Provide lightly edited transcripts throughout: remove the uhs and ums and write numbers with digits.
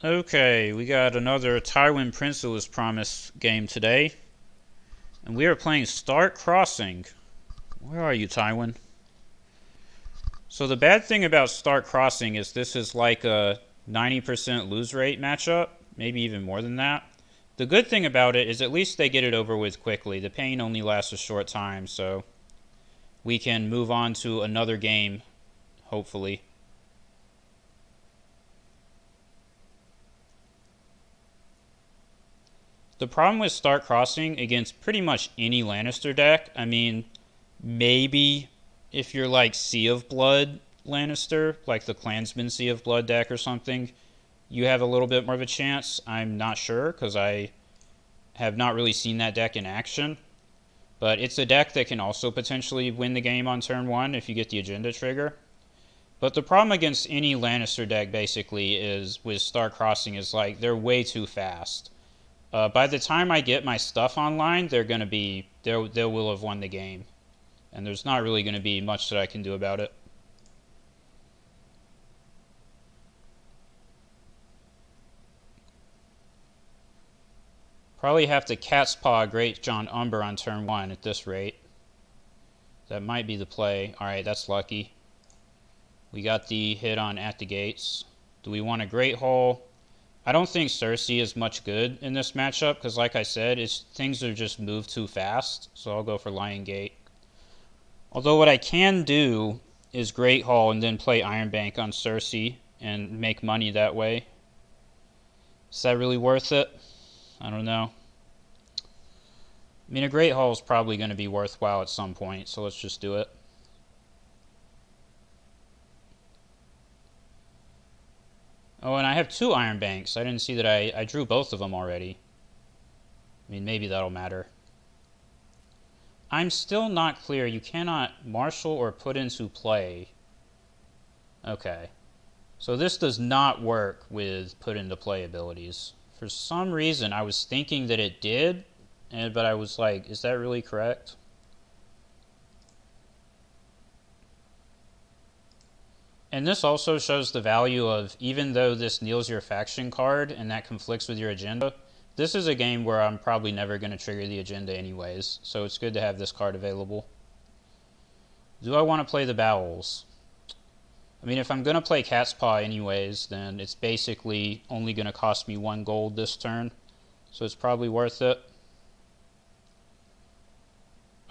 Okay, we got another Tywin Princeless Promise game today, and we are playing Start Crossing. Where are you, Tywin? So the bad thing about Start Crossing is this is like a 90% lose rate matchup, maybe even more than that. The good thing about it is at least they get it over with quickly. The pain only lasts a short time, so we can move on to another game, hopefully. The problem with Start Crossing against pretty much any Lannister deck, I mean, maybe if you're like Sea of Blood Lannister, like the Clansman Sea of Blood deck or something, you have a little bit more of a chance. I'm not sure because I have not really seen that deck in action. But it's a deck that can also potentially win the game on turn one if you get the agenda trigger. But the problem against any Lannister deck basically is with Star Crossing is like they're way too fast. By the time I get my stuff online, they're gonna be they will have won the game, and there's not really gonna be much that I can do about it. Probably have to Cat's Paw Great John Umber on turn one at this rate. That might be the play. Alright, that's lucky. We got the hit on At the Gates. Do we want a Great Hole? I don't think Cersei is much good in this matchup because, like I said, things are just moved too fast. So I'll go for Lion Gate. Although what I can do is Great Hall and then play Iron Bank on Cersei and make money that way. Is that really worth it? I don't know. I mean, a Great Hall is probably going to be worthwhile at some point, so let's just do it. Oh, and I have two Iron Banks. I didn't see that I drew both of them already. I mean, maybe that'll matter. I'm still not clear. You cannot marshal or put into play. Okay. So this does not work with put into play abilities. For some reason, I was thinking that it did, but I was like, is that really correct? And this also shows the value of, even though this kneels your faction card and that conflicts with your agenda, this is a game where I'm probably never going to trigger the agenda anyways, so it's good to have this card available. Do I want to play the Bowels? I mean, if I'm going to play Cat's Paw anyways, then it's basically only going to cost me 1 gold this turn, so it's probably worth it.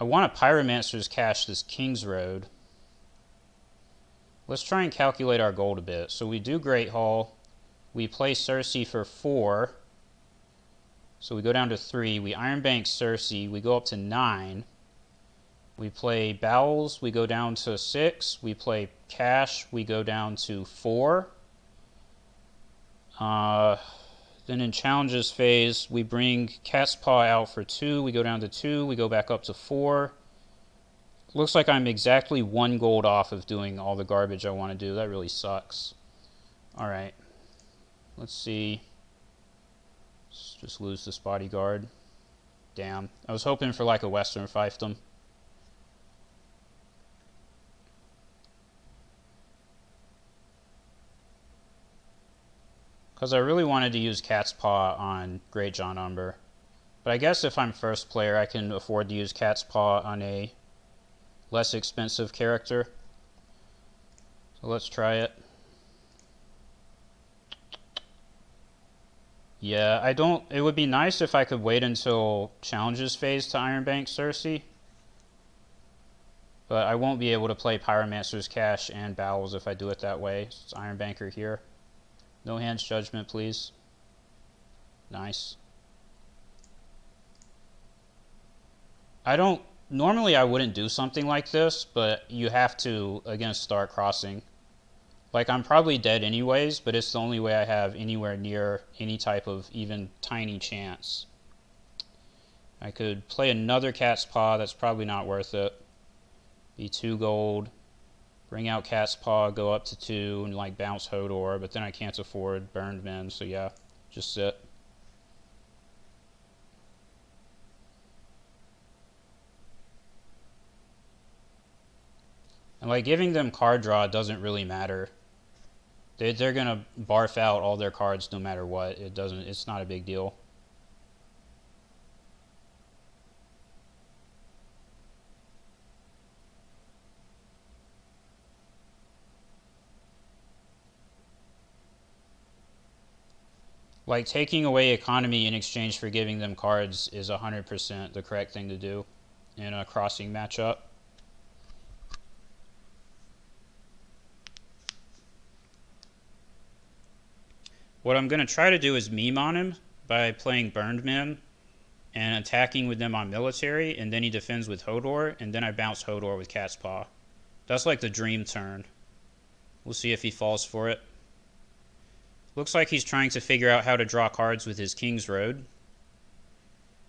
I want a Pyromancer's Cache this King's Road. Let's try and calculate our gold a bit. So we do Great Hall. We play Cersei for 4. So we go down to 3. We Iron Bank Cersei. We go up to 9. We play Bowels. We go down to 6. We play Cash. We go down to 4. Then in Challenges phase, we bring Cat's Paw out for 2. We go down to 2. We go back up to 4. Looks like I'm exactly 1 gold off of doing all the garbage I want to do. That really sucks. Alright. Let's see. Let's just lose this bodyguard. Damn. I was hoping for like a Western fiefdom. Because I really wanted to use Cat's Paw on Great John Umber. But I guess if I'm first player, I can afford to use Cat's Paw on a less expensive character. So let's try it. Yeah, I don't... It would be nice if I could wait until Challenges phase to Iron Bank Cersei. But I won't be able to play Pyromancer's Cache and Bowels if I do it that way. So it's Iron Banker here. No Hands Judgment, please. Nice. I don't... Normally I wouldn't do something like this, but you have to against Start Crossing. Like, I'm probably dead anyways, but it's the only way I have anywhere near any type of even tiny chance. I could play another Cat's Paw. That's probably not worth it. Be 2 gold. Bring out Cat's Paw, go up to 2, and like bounce Hodor, but then I can't afford Burned Men, so yeah, just sit. And like giving them card draw doesn't really matter. They're gonna barf out all their cards no matter what. It's not a big deal. Like taking away economy in exchange for giving them cards is 100% the correct thing to do in a crossing matchup. What I'm going to try to do is meme on him by playing Burned Men and attacking with them on military, and then he defends with Hodor, and then I bounce Hodor with Cat's Paw. That's like the dream turn. We'll see if he falls for it. Looks like he's trying to figure out how to draw cards with his King's Road.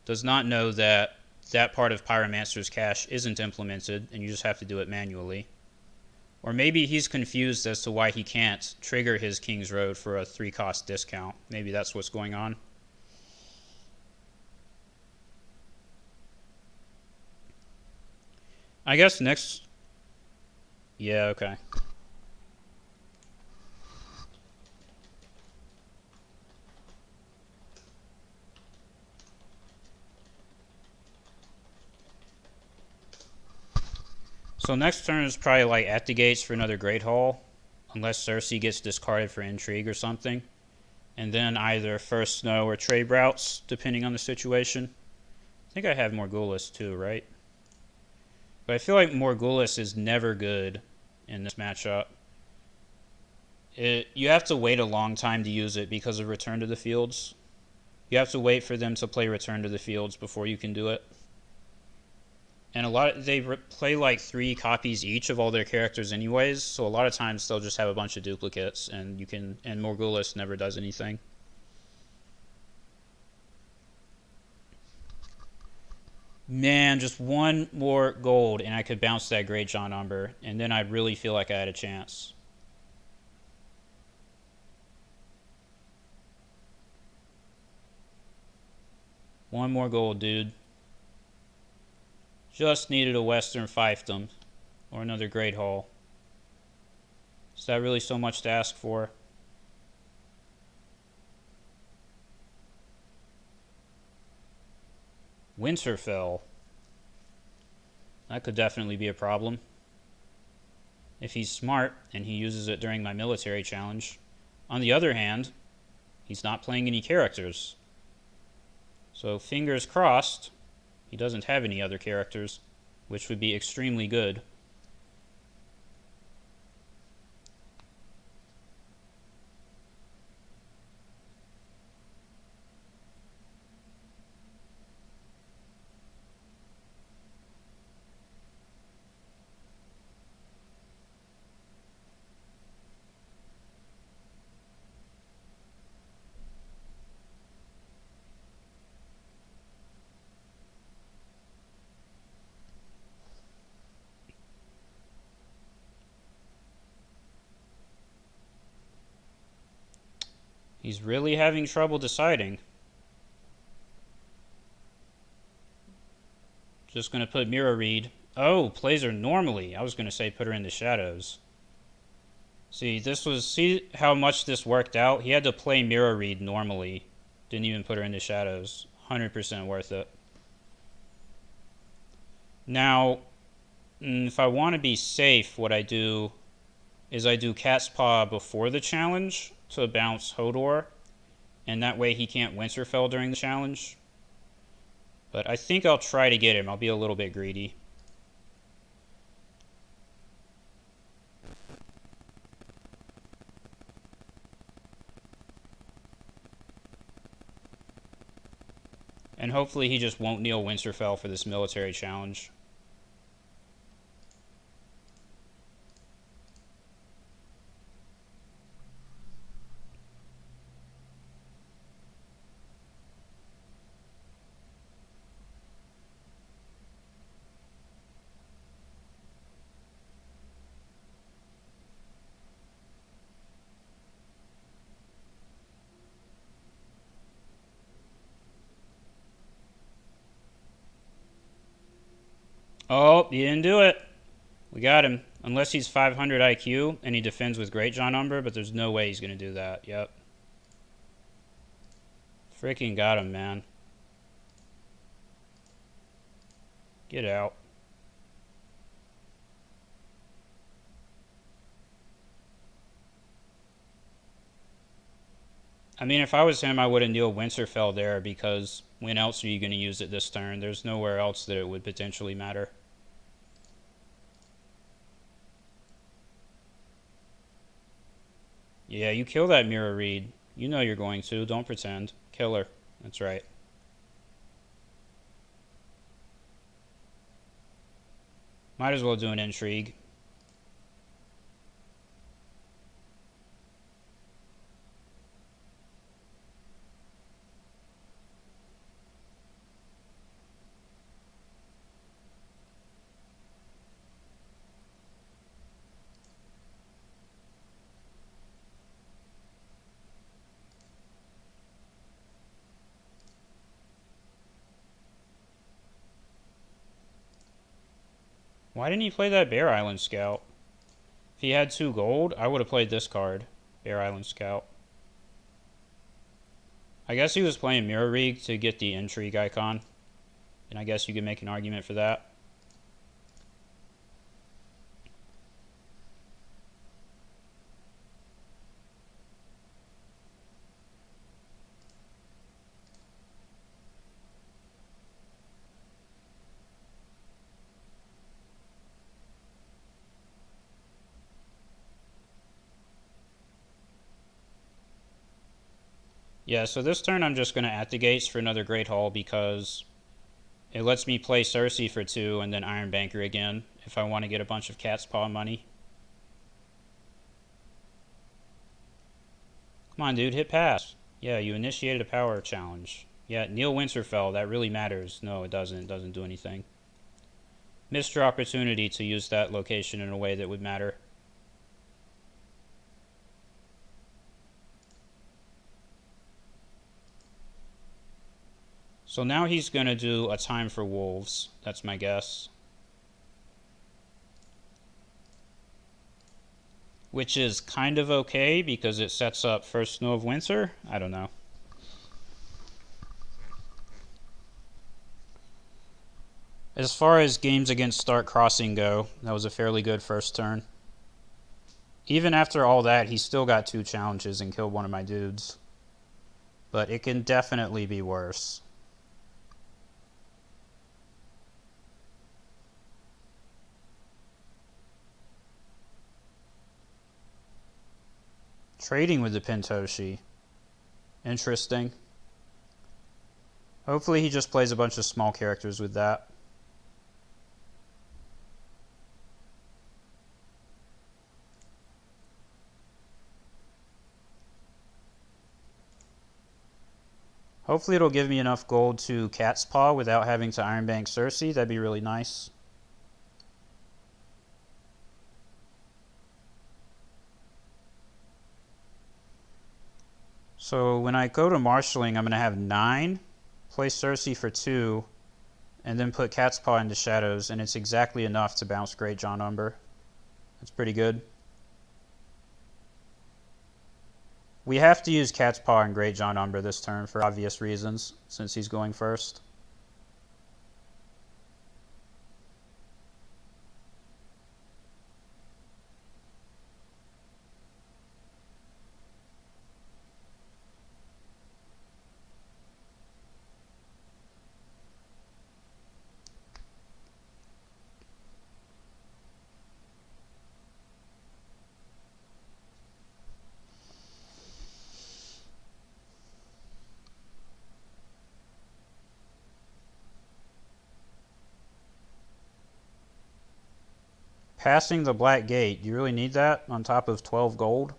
Does not know that that part of Pyromancer's cache isn't implemented, and you just have to do it manually. Or maybe he's confused as to why he can't trigger his King's Road for a 3-cost discount. Maybe that's what's going on. I guess next... Yeah, okay. So next turn is probably like at the gates for another Great Hall, unless Cersei gets discarded for intrigue or something. And then either First Snow or trade routes, depending on the situation. I think I have Morghulis too, right? But I feel like Morghulis is never good in this matchup. You have to wait a long time to use it because of Return to the Fields. You have to wait for them to play Return to the Fields before you can do it. And they play like 3 copies each of all their characters anyways, so a lot of times they'll just have a bunch of duplicates, and Morghulis never does anything. Man, just one more gold and I could bounce that Great John Umber, and then I'd really feel like I had a chance. One more gold, dude. Just needed a Western Fiefdom or another Great Hall. Is that really so much to ask for? Winterfell. That could definitely be a problem. If he's smart and he uses it during my military challenge. On the other hand, he's not playing any characters. So fingers crossed, he doesn't have any other characters, which would be extremely good. He's really having trouble deciding. Just going to put Mirror Read. Oh, plays her normally. I was going to say put her in the shadows. See how much this worked out? He had to play Mirror Read normally. Didn't even put her in the shadows. 100% worth it. Now, if I want to be safe, what I do is I do Cat's Paw before the challenge to bounce Hodor, and that way he can't Winterfell during the challenge. But I think I'll try to get him. I'll be a little bit greedy. And hopefully he just won't kneel Winterfell for this military challenge. Oh, he didn't do it. We got him. Unless he's 500 IQ and he defends with Great John Umber, but there's no way he's going to do that. Yep. Freaking got him, man. Get out. I mean, if I was him, I would have Neil Winterfell there because when else are you going to use it this turn? There's nowhere else that it would potentially matter. Yeah, you kill that Mirror Reed. You know you're going to. Don't pretend. Kill her. That's right. Might as well do an intrigue. Why didn't he play that Bear Island Scout? If he had 2 gold, I would have played this card. Bear Island Scout. I guess he was playing Mirror Reed to get the intrigue icon. And I guess you could make an argument for that. Yeah, so this turn I'm just going to at the gates for another Great Hall because it lets me play Cersei for 2 and then Iron Banker again if I want to get a bunch of Cat's Paw money. Come on, dude, hit pass. Yeah, you initiated a power challenge. Yeah, Neil Winterfell, that really matters. No, it doesn't. It doesn't do anything. Missed your opportunity to use that location in a way that would matter. So now he's going to do a Time for Wolves. That's my guess. Which is kind of okay because it sets up first Snow of Winter. I don't know. As far as games against Stark Crossing go, that was a fairly good first turn. Even after all that, he still got 2 challenges and killed one of my dudes. But it can definitely be worse. Trading with the Pintoshi. Interesting. Hopefully he just plays a bunch of small characters with that. Hopefully it'll give me enough gold to Cat's Paw without having to Iron Bank Cersei. That'd be really nice. So when I go to marshalling, I'm going to have 9, play Cersei for 2, and then put Cat's Paw into Shadows, and it's exactly enough to bounce Great John Umber. That's pretty good. We have to use Cat's Paw and Great John Umber this turn for obvious reasons, since he's going first. Passing the Black Gate, do you really need that on top of 12 gold?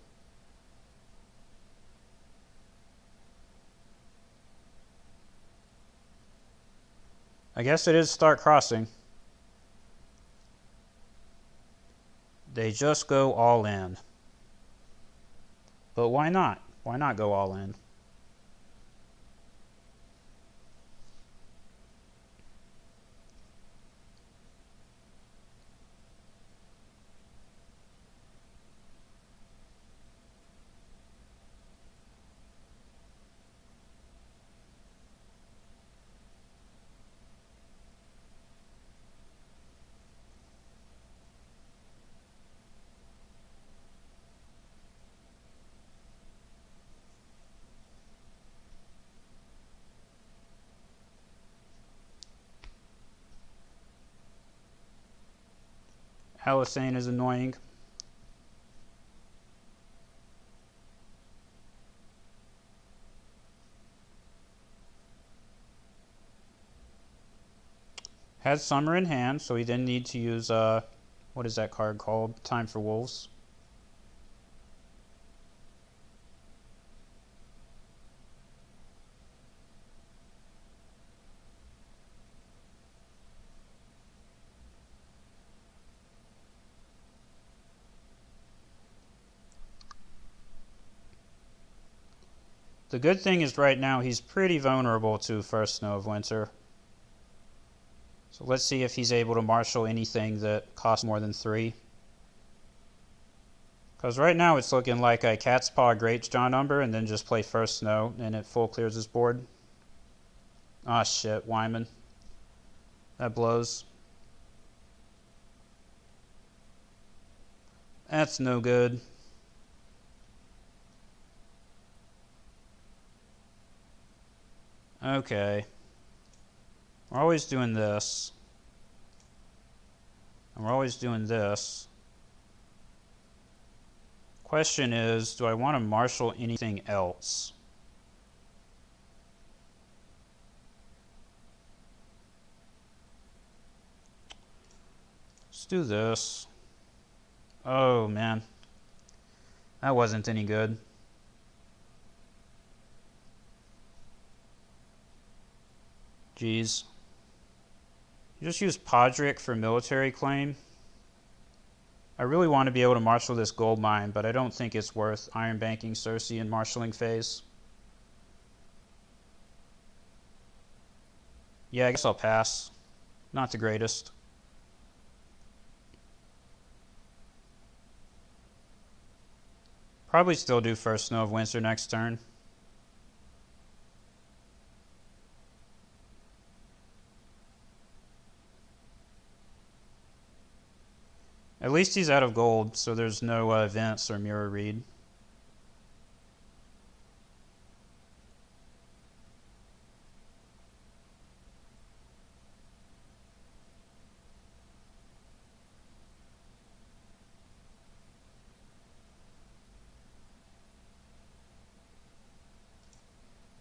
I guess it is Stark Crossing. They just go all in. But why not? Why not go all in? Halisane is annoying. Has Summer in hand, so he didn't need to use, what is that card called? Time for Wolves. The good thing is right now he's pretty vulnerable to First Snow of Winter. So let's see if he's able to marshal anything that costs more than 3. Because right now it's looking like a Cat's Paw Great John Umber and then just play First Snow and it full clears his board. Ah, shit, Wyman. That blows. That's no good. Okay. We're always doing this. And we're always doing this. Question is, do I want to marshal anything else? Let's do this. Oh, man. That wasn't any good. Jeez. You just use Podrick for military claim. I really want to be able to marshal this gold mine, but I don't think it's worth Iron Banking Cersei in marshaling phase. Yeah, I guess I'll pass. Not the greatest. Probably still do First Snow of Winter next turn. At least he's out of gold, so there's no events or mirror read.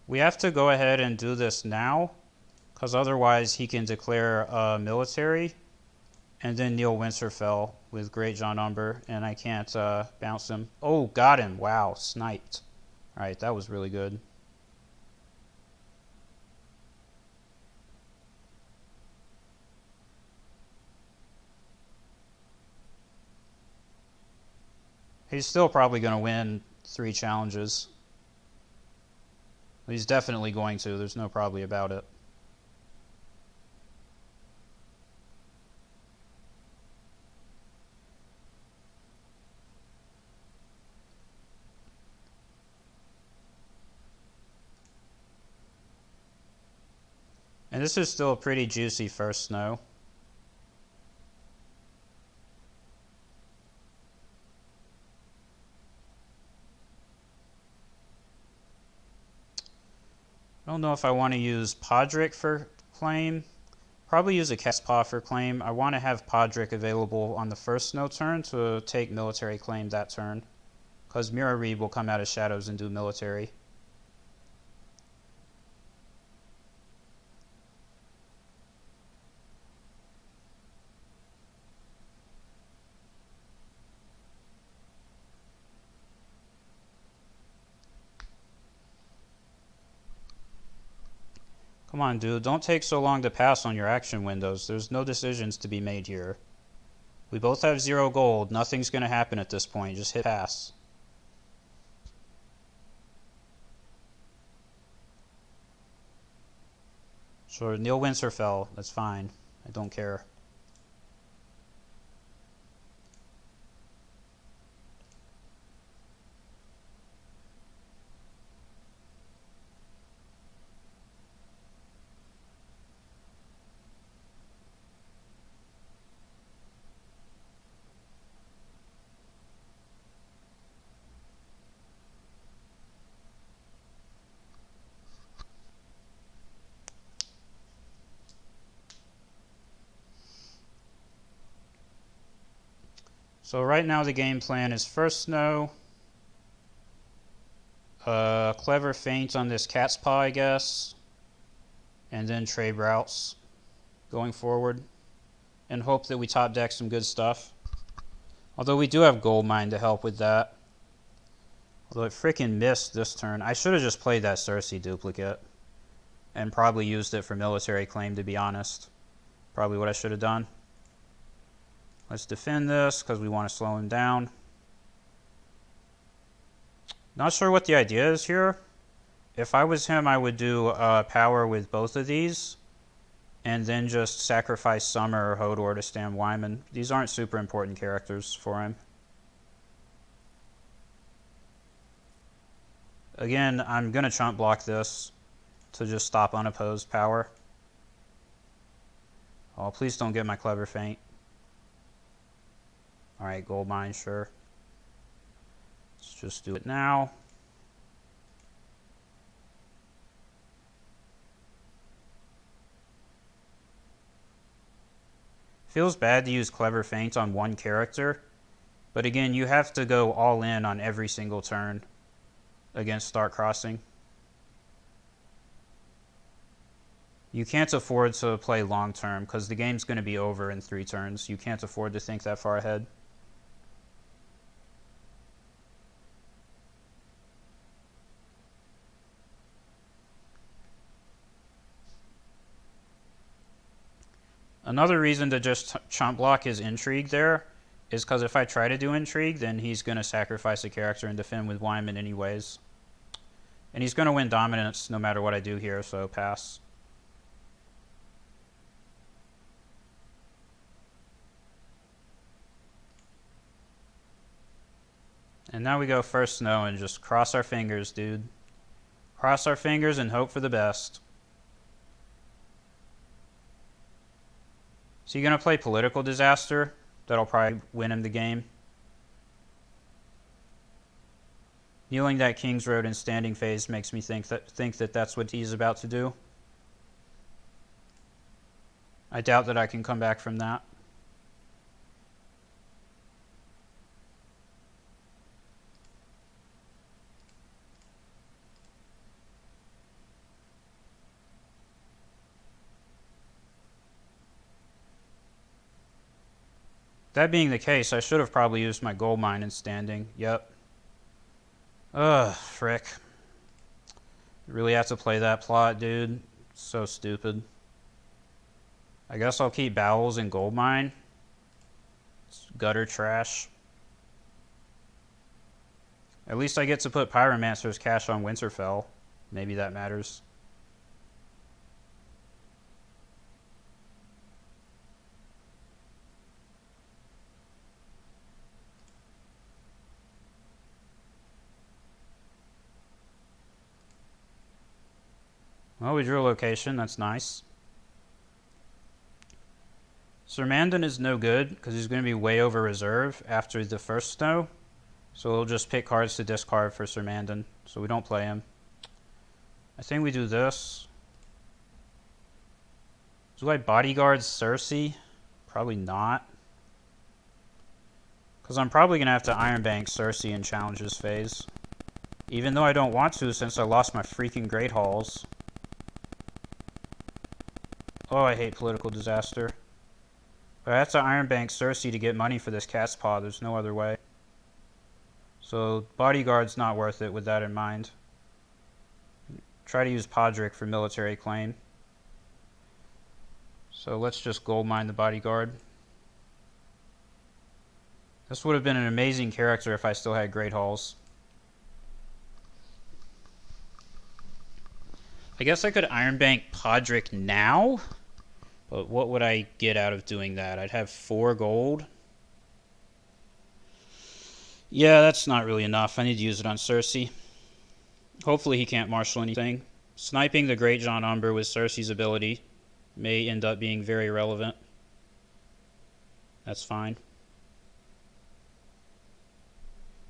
We have to go ahead and do this now, because otherwise he can declare military, and then Neil Winterfell with Great John Umber, and I can't bounce him. Oh, got him. Wow, sniped. Alright, that was really good. He's still probably going to win 3 challenges. He's definitely going to. There's no probably about it. And this is still a pretty juicy First Snow. I don't know if I want to use Podrick for claim. Probably use a Cat's Paw for claim. I want to have Podrick available on the First Snow turn to take military claim that turn. Because Mirror Reed will come out of shadows and do military. Come on, dude. Don't take so long to pass on your action windows. There's no decisions to be made here. We both have 0 gold. Nothing's going to happen at this point. Just hit pass. Sure, Neil Winterfell. That's fine. I don't care. So right now the game plan is first snow, clever feint on this cat's paw, I guess, and then trade routes going forward, and hope that we top deck some good stuff. Although we do have gold mine to help with that. Although it freaking missed this turn. I should have just played that Cersei duplicate and probably used it for military claim, to be honest. Probably what I should have done. Let's defend this because we want to slow him down. Not sure what the idea is here. If I was him, I would do power with both of these and then just sacrifice Summer or Hodor to stand Wyman. These aren't super important characters for him. Again, I'm going to chump block this to just stop unopposed power. Oh, please don't get my clever feint. Alright, gold mine, sure. Let's just do it now. Feels bad to use clever feint on one character, but again, you have to go all in on every single turn against Stark Crossing. You can't afford to play long term because the game's going to be over in 3 turns. You can't afford to think that far ahead. Another reason to just chump block his intrigue there is because if I try to do intrigue, then he's going to sacrifice a character and defend with Wyman anyways. And he's going to win dominance no matter what I do here, so pass. And now we go first snow and just cross our fingers, dude. Cross our fingers and hope for the best. So you're going to play political disaster? That'll probably win him the game. Kneeling that King's Road in standing phase makes me think that that's what he's about to do. I doubt that I can come back from that. That being the case, I should have probably used my gold mine in standing. Yep. Ugh, frick. Really have to play that plot, dude. So stupid. I guess I'll keep bowels and gold mine. It's gutter trash. At least I get to put Pyromancer's cash on Winterfell. Maybe that matters. Well, we drew a location. That's nice. Sir Mandan is no good because he's going to be way over reserve after the first snow. So we'll just pick cards to discard for Sir Mandan. So we don't play him. I think we do this. Do I bodyguard Cersei? Probably not. Because I'm probably going to have to Iron Bank Cersei in Challenges phase. Even though I don't want to since I lost my freaking Great Halls. Oh, I hate political disaster. But I have to Iron Bank Cersei to get money for this cat's paw. There's no other way. So bodyguard's not worth it with that in mind. Try to use Podrick for military claim. So let's just gold mine the bodyguard. This would have been an amazing character if I still had Great Halls. I guess I could Iron Bank Podrick now, but what would I get out of doing that? I'd have 4 gold. Yeah, that's not really enough. I need to use it on Cersei. Hopefully he can't marshal anything. Sniping the Great John Umber with Cersei's ability may end up being very relevant. That's fine.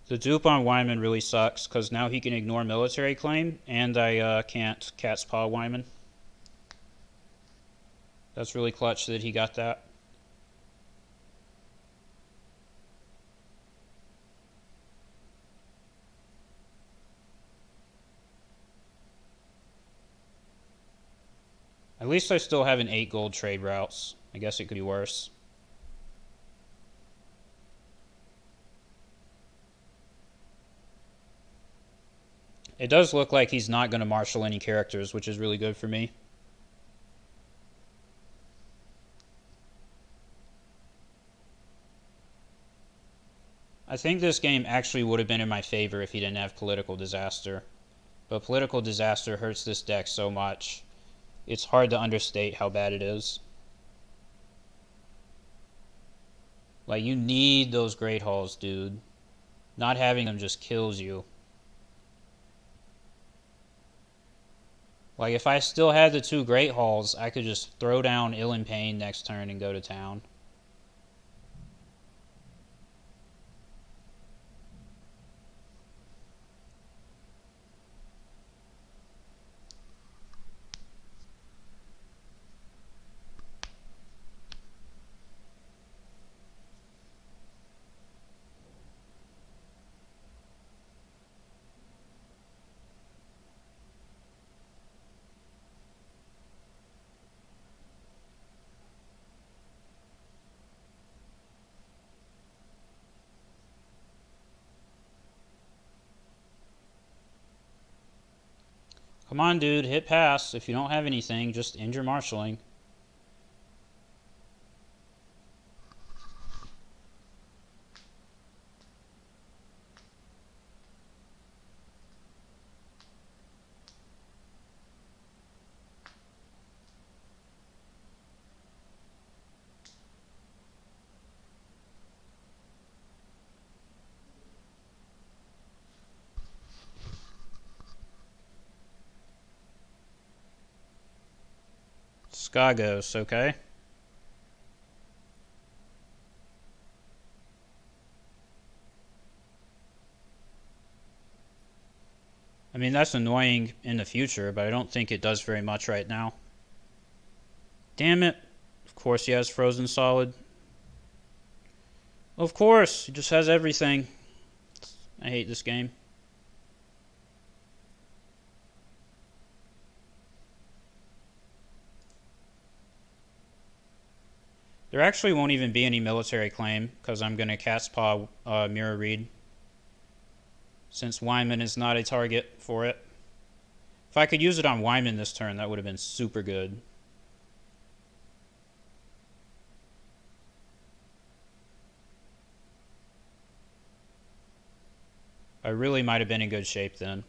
The dupe on Wyman really sucks because now he can ignore military claim and I can't cat's paw Wyman. That's really clutch that he got that. At least I still have an 8 gold trade routes. I guess it could be worse. It does look like he's not going to marshal any characters, which is really good for me. I think this game actually would have been in my favor if he didn't have Political Disaster. But Political Disaster hurts this deck so much. It's hard to understate how bad it is. Like, you need those Great Halls, dude. Not having them just kills you. Like, if I still had the 2 Great Halls, I could just throw down Ill and Pain next turn and go to town. Come on, dude, hit pass. If you don't have anything, just end your marshaling. Skagos, okay? I mean, that's annoying in the future, but I don't think it does very much right now. Damn it. Of course he has Frozen Solid. Of course, he just has everything. I hate this game. There actually won't even be any military claim, because I'm going to Cat's Paw Mirror Read, since Wyman is not a target for it. If I could use it on Wyman this turn, that would have been super good. I really might have been in good shape then.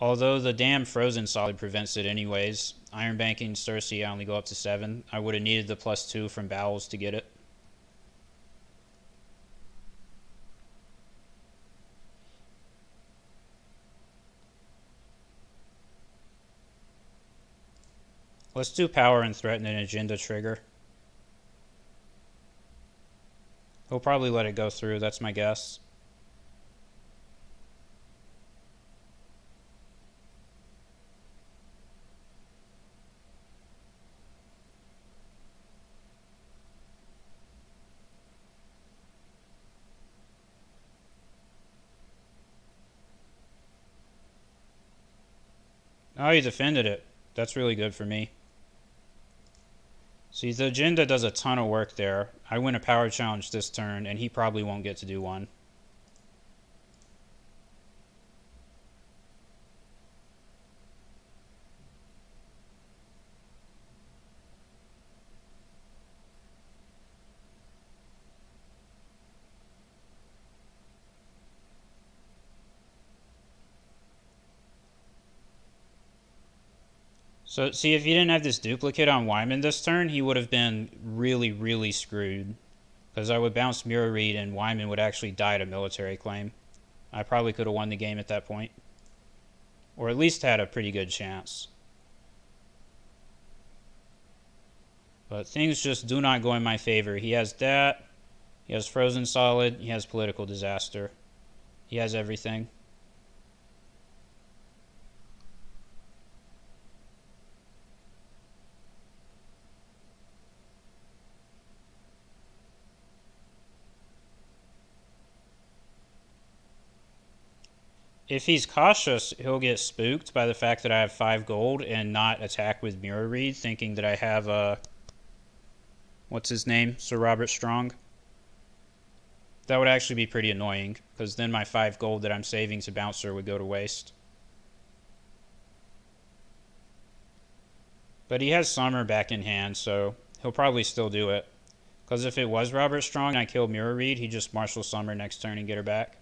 Although the damn Frozen Solid prevents it anyways. Iron Banking, Cersei, I only go up to 7. I would have needed the +2 from Bowels to get it. Let's do Power and threaten an agenda trigger. He'll probably let it go through, that's my guess. Oh, he defended it. That's really good for me. See, the agenda does a ton of work there. I win a power challenge this turn, and he probably won't get to do one. So, see, if he didn't have this duplicate on Wyman this turn, he would have been really, really screwed. Because I would bounce Mirror Read, and Wyman would actually die to military claim. I probably could have won the game at that point. Or at least had a pretty good chance. But things just do not go in my favor. He has that. He has Frozen Solid. He has Political Disaster. He has everything. If he's cautious, he'll get spooked by the fact that I have 5 gold and not attack with Mirror Read, thinking that I have what's his name? Sir Robert Strong. That would actually be pretty annoying, because then my 5 gold that I'm saving to Bouncer would go to waste. But he has Summer back in hand, so he'll probably still do it. Because if it was Robert Strong and I killed Mirror Read, he'd just Marshal Summer next turn and get her back.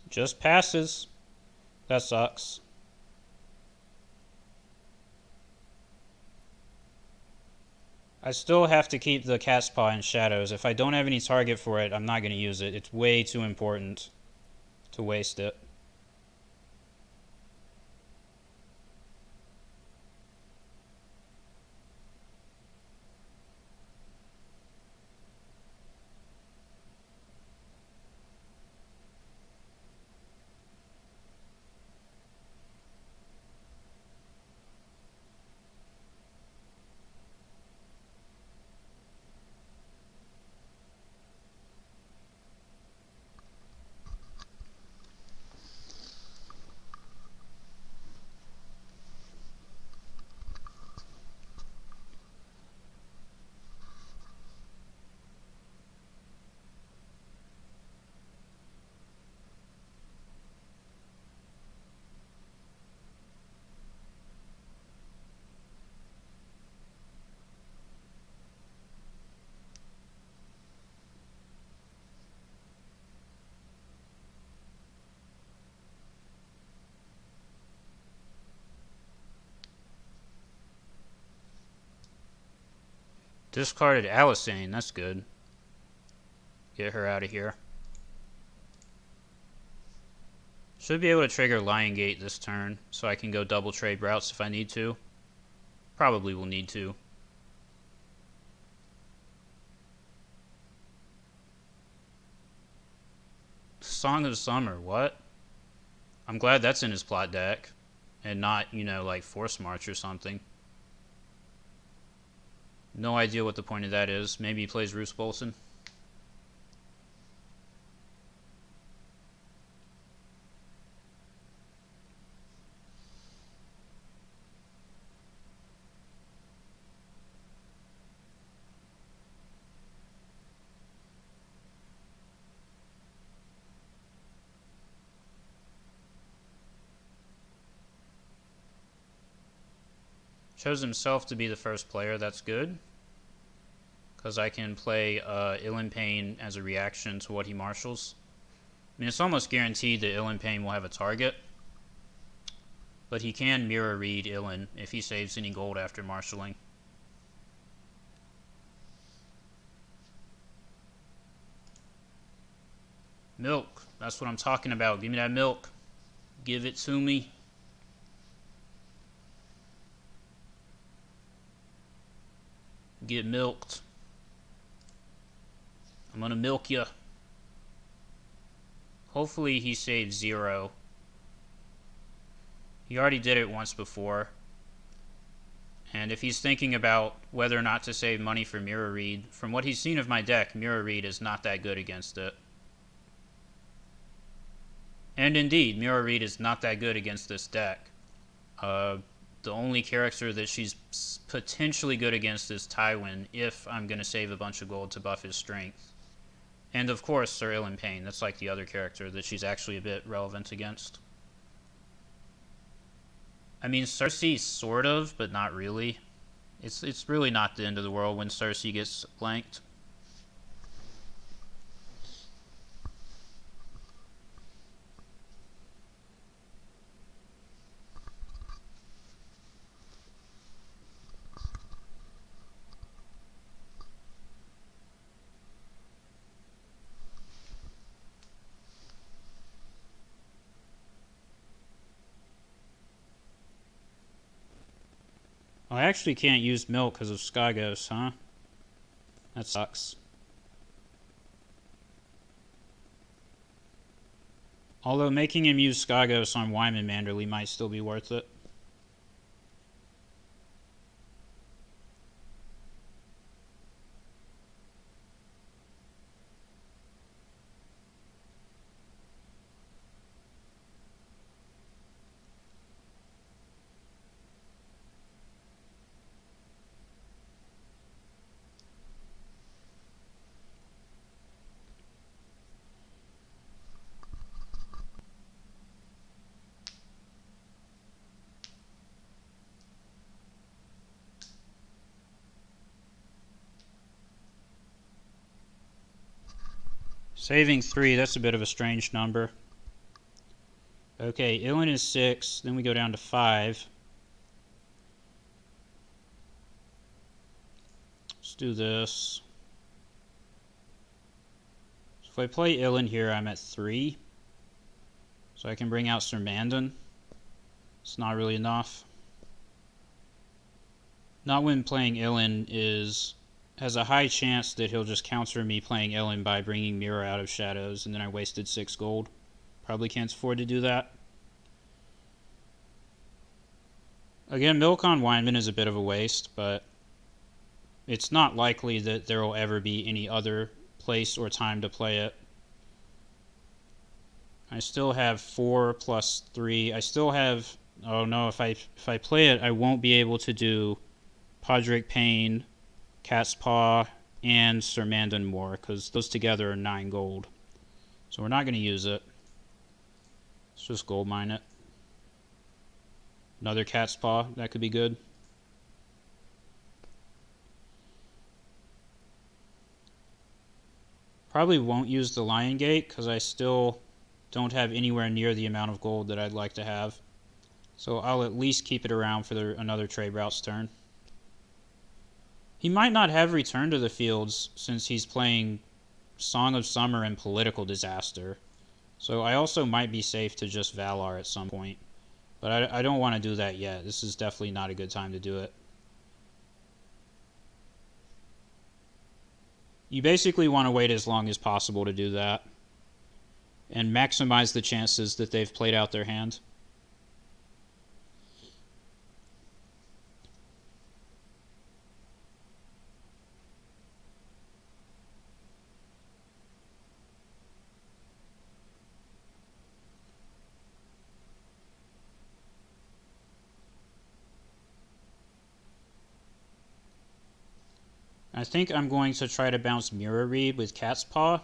Just passes. That sucks. I still have to keep the Cat's Paw in Shadows. If I don't have any target for it, I'm not going to use it. It's way too important to waste it. Discarded Alisane. That's good. Get her out of here. Should be able to trigger Lion Gate this turn, so I can go double trade routes if I need to. Probably will need to. Song of Summer, what? I'm glad that's in his plot deck. And not, like Force March or something. No idea what the point of that is. Maybe he plays Roose Bolson. Chose himself to be the first player. That's good. Because I can play Ill Pain as a reaction to what he marshals. I mean, it's almost guaranteed that Ill Pain will have a target. But he can Mirror Read Illan if he saves any gold after marshaling. Milk. That's what I'm talking about. Give me that milk. Give it to me. Get milked. I'm gonna milk you. Hopefully he saves 0. He already did it once before. And if he's thinking about whether or not to save money for Mirror Read, from what he's seen of my deck, Mirror Read is not that good against it. And indeed, Mirror Read is not that good against this deck. The only character that she's potentially good against is Tywin, if I'm going to save a bunch of gold to buff his strength. And of course, Sir Ilan Payne. That's like the other character that she's actually a bit relevant against. I mean, Cersei sort of, but not really. It's really not the end of the world when Cersei gets blanked. Oh, I actually can't use milk because of Skagos, huh? That sucks. Although making him use Skagos on Wyman Manderley might still be worth it. Saving 3, that's a bit of a strange number. Okay, Ilan is 6, then we go down to 5. Let's do this. So if I play Ilan here, I'm at 3. So I can bring out Sir Mandan. It's not really enough. Not when playing Ilan has a high chance that he'll just counter me playing Ilan by bringing Mirror out of Shadows, and then I wasted 6 gold. Probably can't afford to do that. Again, Milk on Wyman is a bit of a waste, but it's not likely that there will ever be any other place or time to play it. I still have 4 plus 3. I still have... Oh no, if I play it, I won't be able to do Podrick Payne, Cat's Paw, and Sir Mandan Moore, because those together are 9 gold. So we're not going to use it. Let's just gold mine it. Another Cat's Paw, that could be good. Probably won't use the Lion Gate, because I still don't have anywhere near the amount of gold that I'd like to have. So I'll at least keep it around for another Trade Route's turn. He might not have Return to the Fields since he's playing Song of Summer and Political Disaster. So I also might be safe to just Valar at some point. But I don't want to do that yet. This is definitely not a good time to do it. You basically want to wait as long as possible to do that. And maximize the chances that they've played out their hand. I think I'm going to try to bounce Mirror Read with Cat's Paw,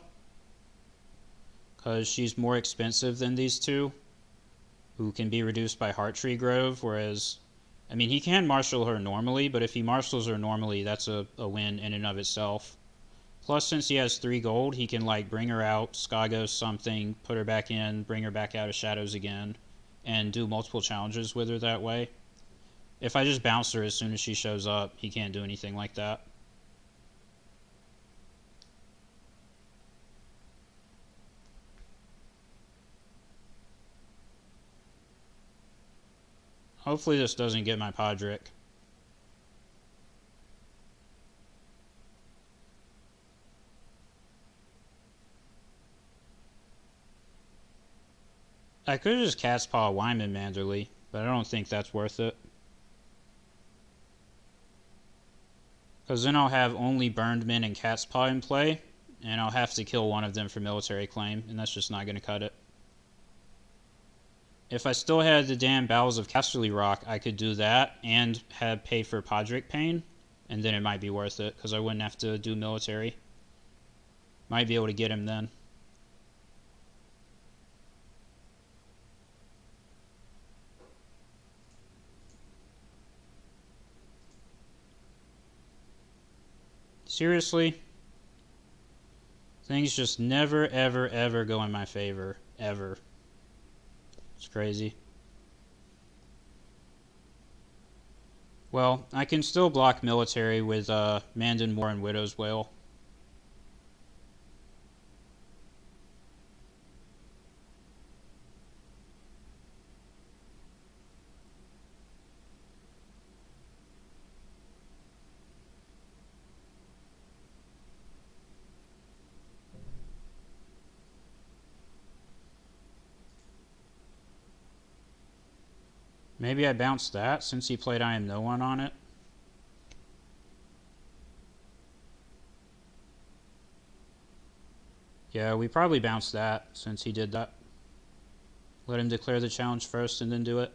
because she's more expensive than these two, who can be reduced by Heart Tree Grove, whereas, I mean, he can marshal her normally, but if he marshals her normally, that's a win in and of itself. Plus, since he has 3 gold, he can, like, bring her out, Skagos something, put her back in, bring her back out of Shadows again, and do multiple challenges with her that way. If I just bounce her as soon as she shows up, he can't do anything like that. Hopefully this doesn't get my Podrick. I could have just cast Paw Wyman Manderly, but I don't think that's worth it. Because then I'll have only Burned Men and Cat's Paw in play, and I'll have to kill one of them for military claim, and that's just not going to cut it. If I still had the damn Bowels of Casterly Rock, I could do that and have pay for Podrick Pain, and then it might be worth it, because I wouldn't have to do military. Might be able to get him then. Seriously? Things just never, ever, ever go in my favor. Ever. It's crazy. Well, I can still block military with Mandan Moor and Widow's Wail. Maybe I bounce that since he played I Am No One on it. Yeah, we probably bounce that since he did that. Let him declare the challenge first and then do it.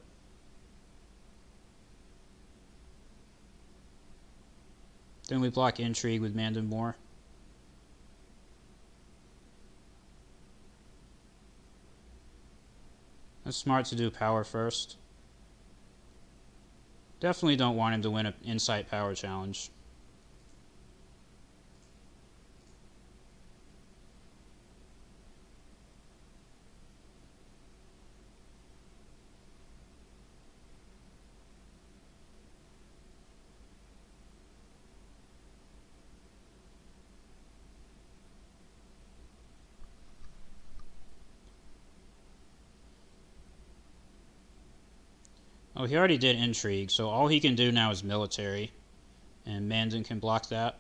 Then we block Intrigue with Mandan Moor. That's smart to do power first. Definitely don't want him to win an Insight Power challenge. Oh, he already did Intrigue, so all he can do now is military. And Mandan can block that.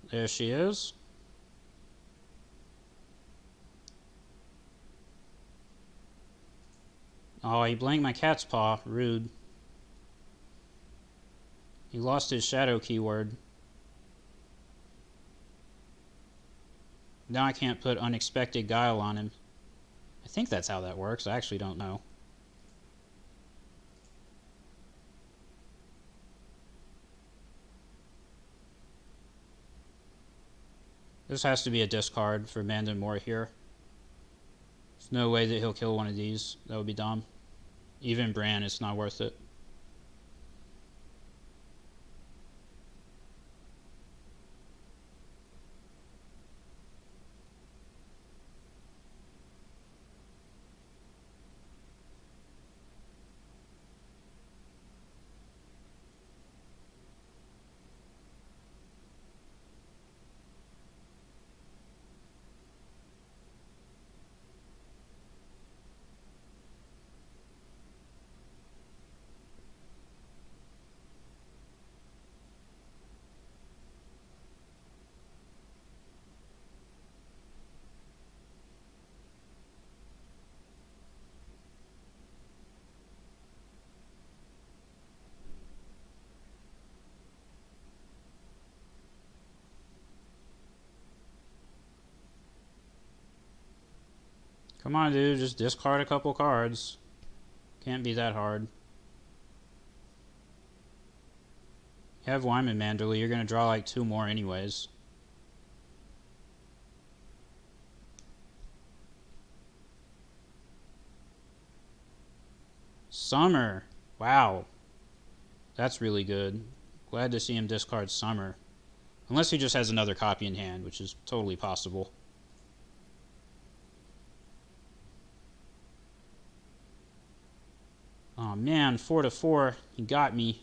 There she is. Oh, he blanked my cat's paw. Rude. He lost his shadow keyword. Now I can't put Unexpected Guile on him. I think that's how that works. I actually don't know. This has to be a discard for Mandan Moor here. There's no way that he'll kill one of these. That would be dumb. Even Bran, it's not worth it. Come on, dude. Just discard a couple cards. Can't be that hard. You have Wyman Manderly. You're going to draw like 2 more anyways. Summer. Wow. That's really good. Glad to see him discard Summer. Unless he just has another copy in hand, which is totally possible. man, 4 to 4. You got me.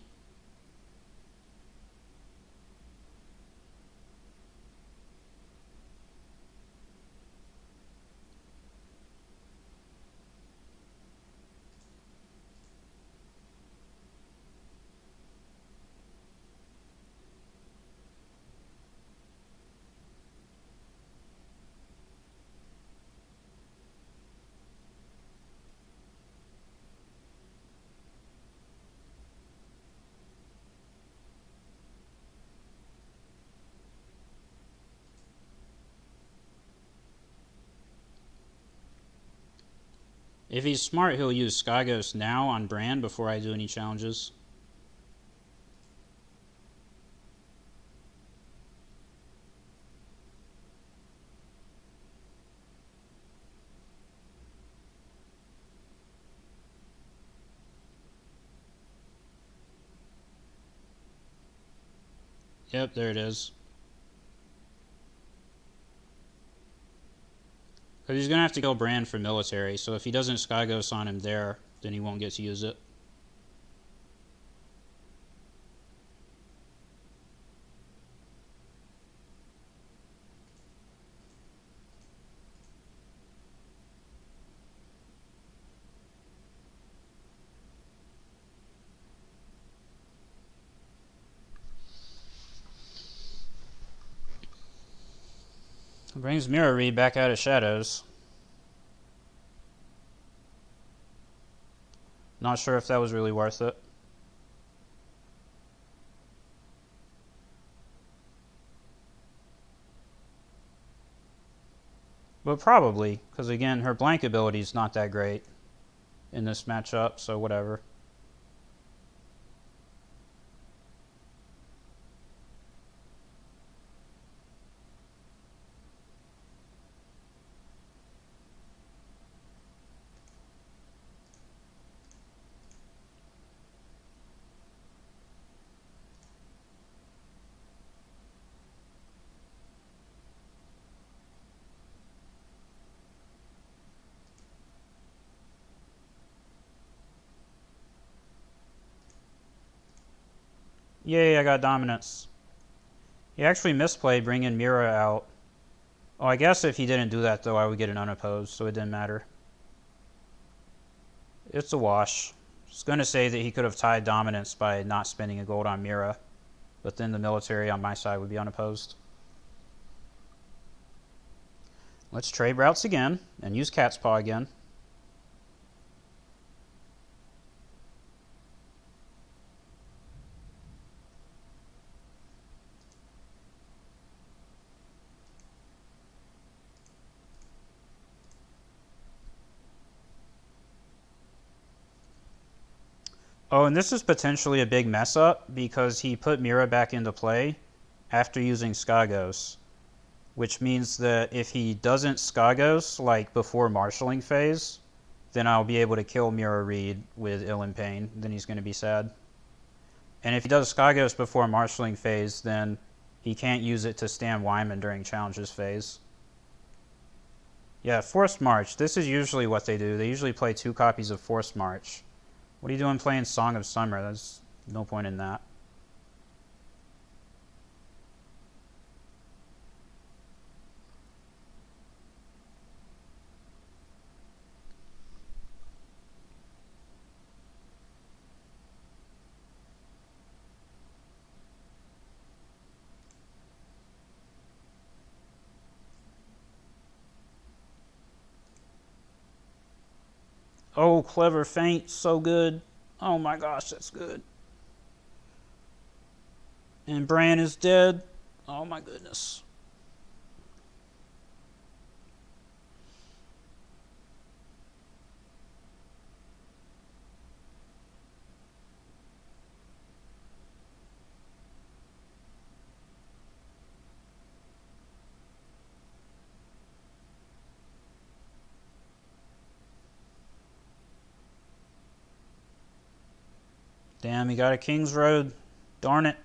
If he's smart, he'll use Skyghost now on Bran before I do any challenges. Yep, there it is. Because he's going to have to kill Bran for military, so if he doesn't Skyghost on him there, then he won't get to use it. Brings Mirror Reed back out of shadows. Not sure if that was really worth it. But probably, because again, her blank ability is not that great in this matchup, so whatever. Yay, I got dominance. He actually misplayed bringing Mira out. Oh, I guess if he didn't do that, though, I would get an unopposed, so it didn't matter. It's a wash. I was going to say that he could have tied dominance by not spending a gold on Mira, but then the military on my side would be unopposed. Let's trade routes again and use Cat's Paw again. Oh, and this is potentially a big mess up because he put Mira back into play after using Skagos, which means that if he doesn't Skagos, like before marshalling phase, then I'll be able to kill Mira Reed with Ill and Pain. Then he's going to be sad. And if he does Skagos before marshalling phase, then he can't use it to stand Wyman during challenges phase. Yeah, Forced March. This is usually what they do. They usually play 2 copies of Forced March. What are you doing playing Song of Summer? There's no point in that. Oh, clever feint. So good. Oh my gosh, that's good. And Bran is dead. Oh my goodness. Damn, he got a King's Road. Darn it.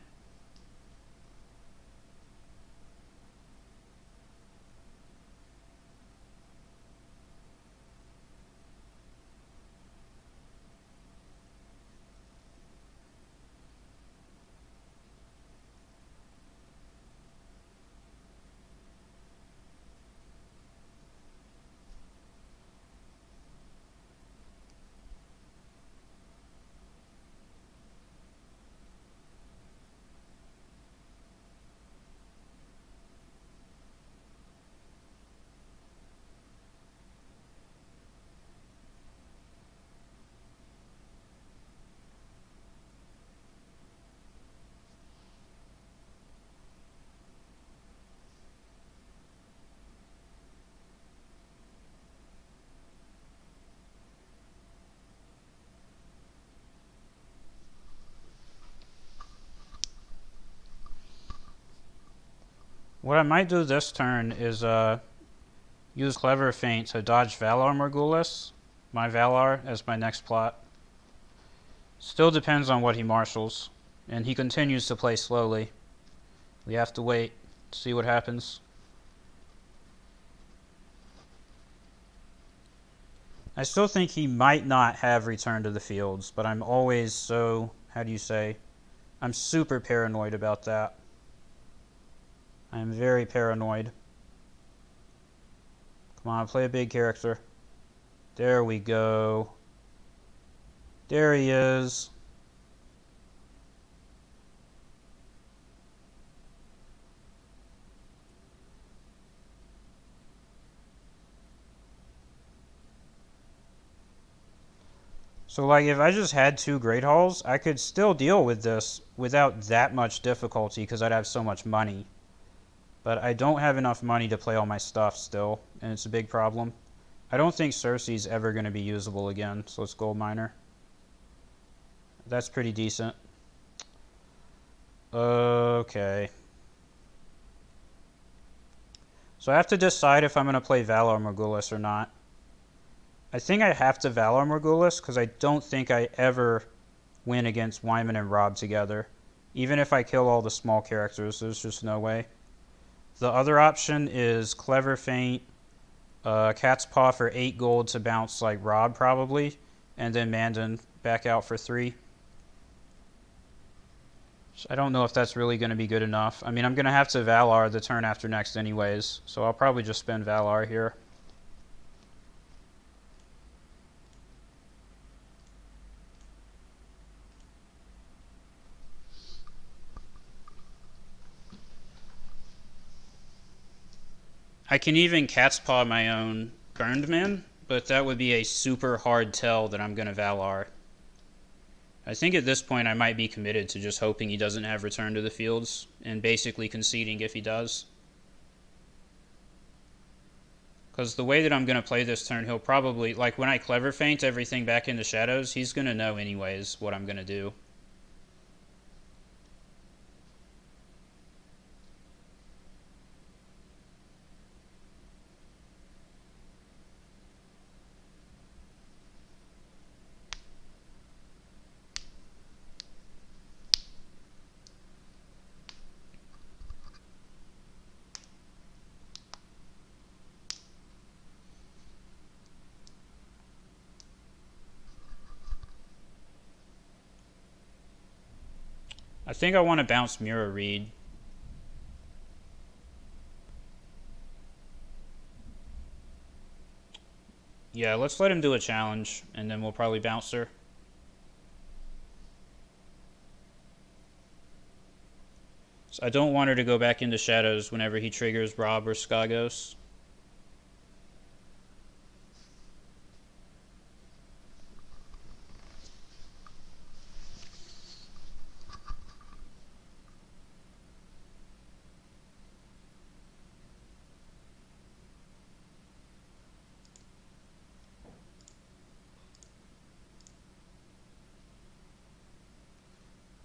What I might do this turn is use Clever Feint to dodge Valar Morghulis, my Valar, as my next plot. Still depends on what he marshals, and he continues to play slowly. We have to wait, see what happens. I still think he might not have Return to the Fields, but I'm always so, how do you say, I'm super paranoid about that. I am very paranoid. Come on, play a big character. There we go. There he is. So, like, if I just had 2 Great Halls, I could still deal with this without that much difficulty because I'd have so much money. But I don't have enough money to play all my stuff still, and it's a big problem. I don't think Cersei's ever going to be usable again, so it's Gold Miner. That's pretty decent. Okay. So I have to decide if I'm going to play Valar Morghulis or not. I think I have to Valar Morghulis because I don't think I ever win against Wyman and Robb together. Even if I kill all the small characters, there's just no way. The other option is Clever Feint, Cat's Paw for 8 gold to bounce like Robb probably, and then Mandan back out for 3. So I don't know if that's really going to be good enough. I mean, I'm going to have to Valar the turn after next anyways, so I'll probably just spend Valar here. I can even Cat's Paw my own Burned Man, but that would be a super hard tell that I'm going to Valar. I think at this point I might be committed to just hoping he doesn't have Return to the Fields, and basically conceding if he does. Because the way that I'm going to play this turn, he'll probably, like when I Clever Feint everything back into shadows, he's going to know anyways what I'm going to do. I think I want to bounce Mira Reed. Yeah, let's let him do a challenge, and then we'll probably bounce her. So I don't want her to go back into shadows whenever he triggers Robb or Skagos.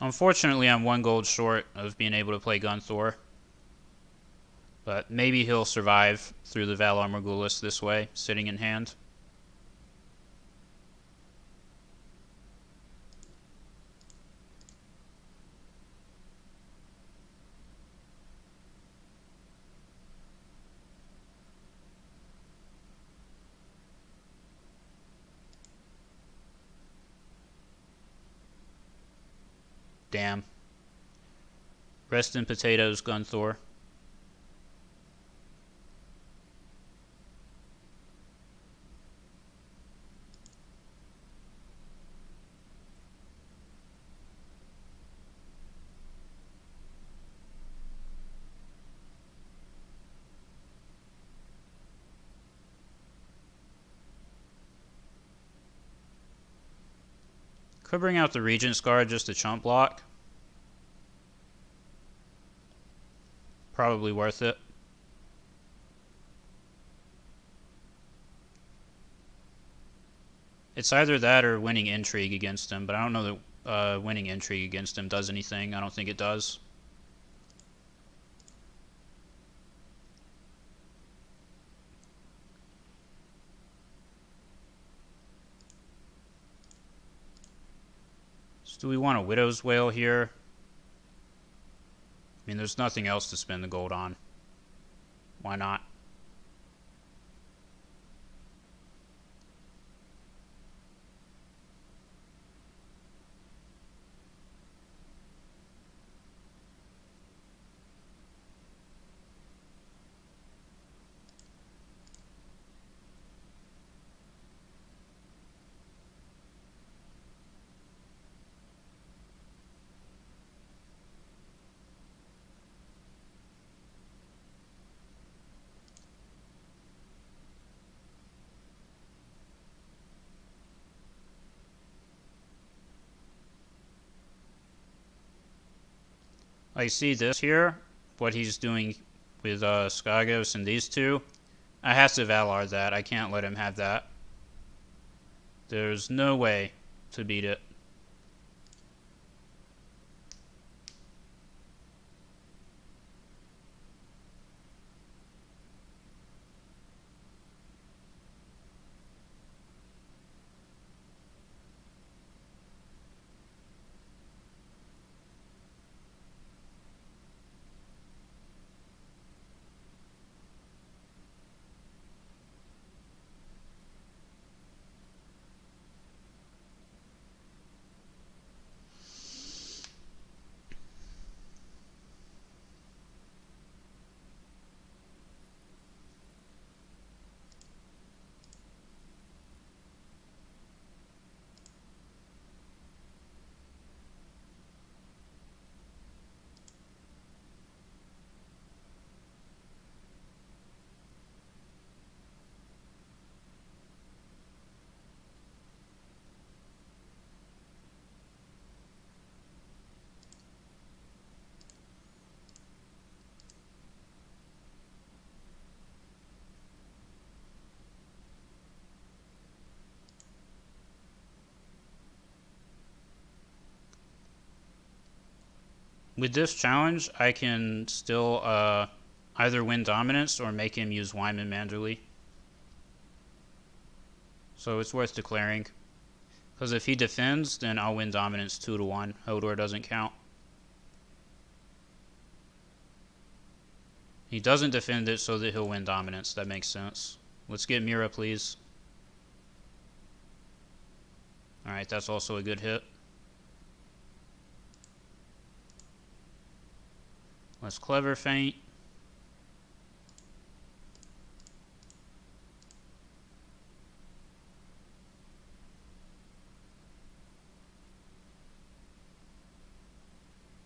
Unfortunately, I'm 1 gold short of being able to play Gunthor. But maybe he'll survive through the Valar Morghulis this way, sitting in hand. Damn. Rest in potatoes, Gunthor. Could bring out the Regent's Guard just to chump block. Probably worth it. It's either that or winning Intrigue against him, but I don't know that winning Intrigue against him does anything. I don't think it does. Do we want a Widow's Wail here? I mean, there's nothing else to spend the gold on. Why not? I see this here, what he's doing with Skagos and these two. I have to Valar that. I can't let him have that. There's no way to beat it. With this challenge, I can still either win dominance or make him use Wyman Manderly. So it's worth declaring. Because if he defends, then I'll win dominance 2-1. Hodor doesn't count. He doesn't defend it so that he'll win dominance. That makes sense. Let's get Mira, please. Alright, that's also a good hit. Let's clever feint.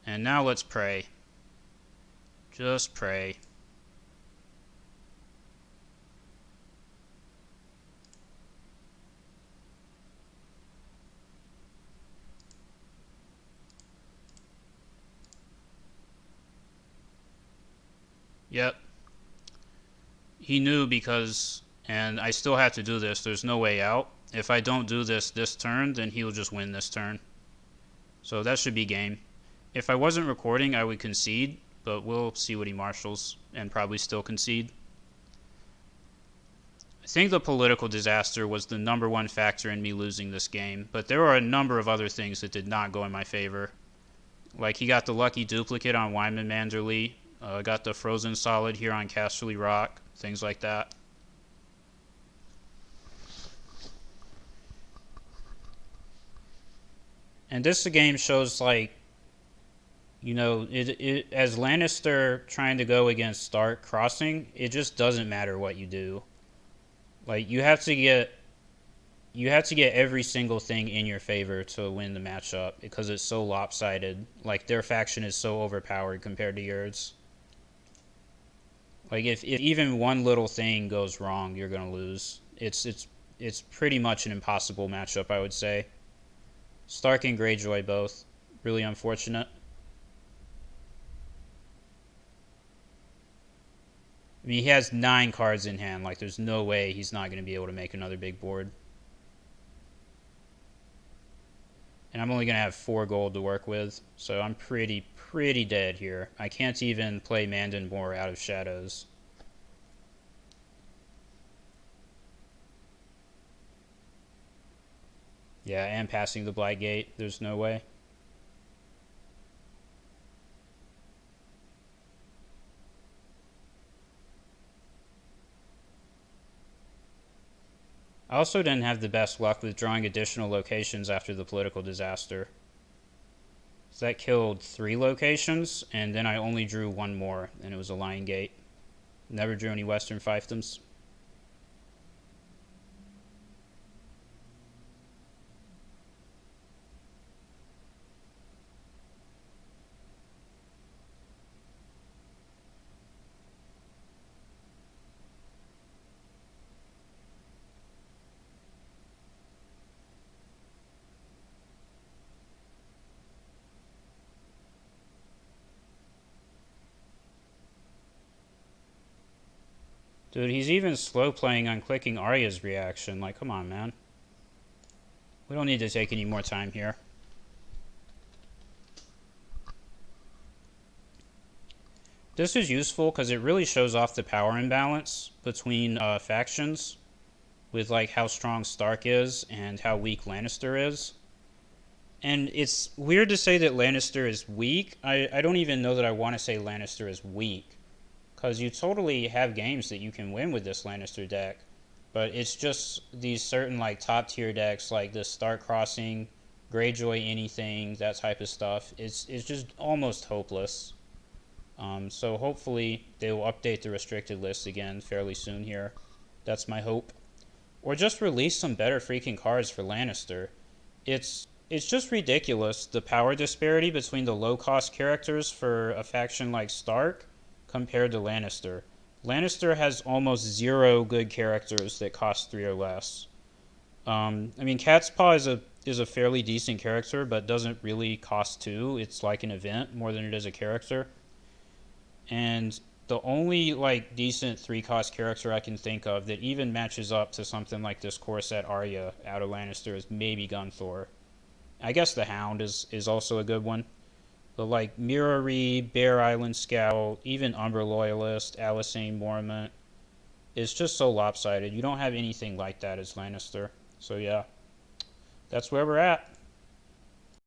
And now let's pray. Just pray. Yep. He knew because, and I still have to do this, there's no way out. If I don't do this turn, then he'll just win this turn. So that should be game. If I wasn't recording, I would concede, but we'll see what he marshals and probably still concede. I think the political disaster was the number one factor in me losing this game, but there were a number of other things that did not go in my favor. Like he got the lucky duplicate on Wyman Manderly, got the frozen solid here on Casterly Rock, things like that. And this game shows, like, you know, as Lannister trying to go against Stark crossing, it just doesn't matter what you do. Like you have to get every single thing in your favor to win the matchup because it's so lopsided. Like their faction is so overpowered compared to yours. Like if even one little thing goes wrong, you're gonna lose. It's pretty much an impossible matchup, I would say. Stark and Greyjoy both. Really unfortunate. I mean, he has 9 cards in hand. Like, there's no way he's not going to be able to make another big board. And I'm only going to have 4 gold to work with. So I'm pretty dead here. I can't even play Mandan more out of Shadows. Yeah, and passing the Blight Gate. There's no way. I also didn't have the best luck with drawing additional locations after the political disaster. So that killed 3 locations, and then I only drew one more, and it was a Lion Gate. Never drew any Western fiefdoms. Dude, he's even slow playing on clicking Arya's reaction. Like, come on, man. We don't need to take any more time here. This is useful because it really shows off the power imbalance between factions with like how strong Stark is and how weak Lannister is. And it's weird to say that Lannister is weak. I don't even know that I want to say Lannister is weak, because you totally have games that you can win with this Lannister deck. But it's just these certain like top tier decks like this Stark Crossing, Greyjoy anything, that type of stuff. It's just almost hopeless. So hopefully they will update the restricted list again fairly soon here. That's my hope. Or just release some better freaking cards for Lannister. It's just ridiculous, the power disparity between the low cost characters for a faction like Stark compared to Lannister. Lannister has almost 0 good characters that cost 3 or less. I mean, Cat's Paw is a fairly decent character, but doesn't really cost 2. It's like an event more than it is a character. And the only like decent 3-cost character I can think of that even matches up to something like this core set Arya out of Lannister is maybe Gunthor. I guess the Hound is also a good one. But like Mirari, Bear Island Scout, even Umber Loyalist, Alyssane Mormont, it's just so lopsided. You don't have anything like that as Lannister. So yeah, that's where we're at.